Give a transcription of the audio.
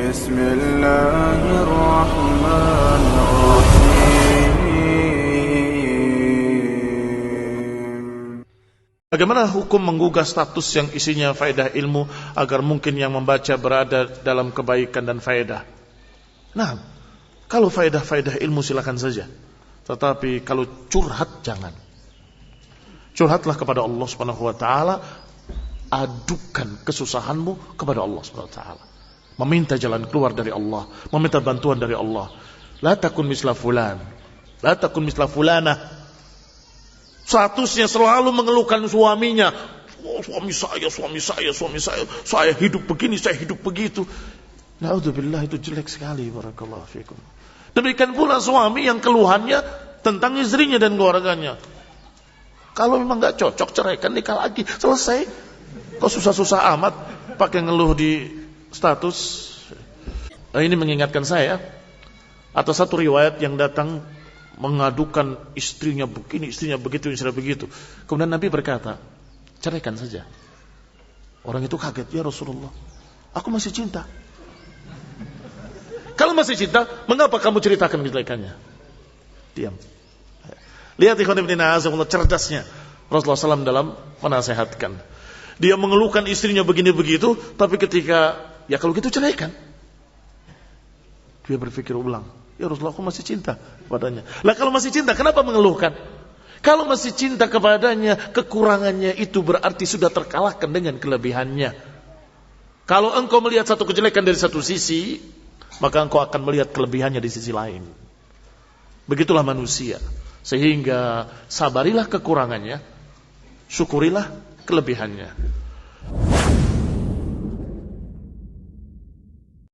بسم الله الرحمن الرحيم. Bagaimana hukum menggugah status yang isinya faedah ilmu agar mungkin yang membaca berada dalam kebaikan dan faedah? Nah, kalau faedah-faedah ilmu silakan saja. Tetapi kalau curhat jangan. Curhatlah kepada Allah Subhanahu wa taala, adukan kesusahanmu kepada Allah Subhanahu wa taala. Meminta jalan keluar dari Allah, meminta bantuan dari Allah. La takun misla fulan, la takun misla fulana. Statusnya selalu mengeluhkan suaminya. Oh, suami saya hidup begini, saya hidup begitu. Na'udzubillah, itu jelek sekali. Barakallahu fikum. Demikian pula suami yang keluhannya tentang istrinya dan keluarganya. Kalau memang gak cocok, ceraikan, nikah lagi, selesai. Kok susah-susah amat pakai ngeluh di status. Nah, ini mengingatkan saya atas satu riwayat yang datang mengadukan istrinya begini, istrinya begitu, istrinya begitu. Kemudian Nabi berkata, ceraikan saja. Orang itu kaget, ya Rasulullah, aku masih cinta. Kalau masih cinta, mengapa kamu ceritakan kejelekannya? Diam. Lihat ikhwan ibn a'azakumullah cerdasnya Rasulullah SAW dalam menasehatkan. Dia mengeluhkan istrinya begini begitu, tapi ketika ya kalau gitu ceraikan. Dia berpikir ulang, ya Rasulullah, aku masih cinta kepadanya. Lah kalau masih cinta, kenapa mengeluhkan? Kalau masih cinta kepadanya, kekurangannya itu berarti sudah terkalahkan dengan kelebihannya. Kalau engkau melihat satu kejelekan dari satu sisi, maka engkau akan melihat kelebihannya di sisi lain. Begitulah manusia. Sehingga sabarilah kekurangannya, syukurilah kelebihannya.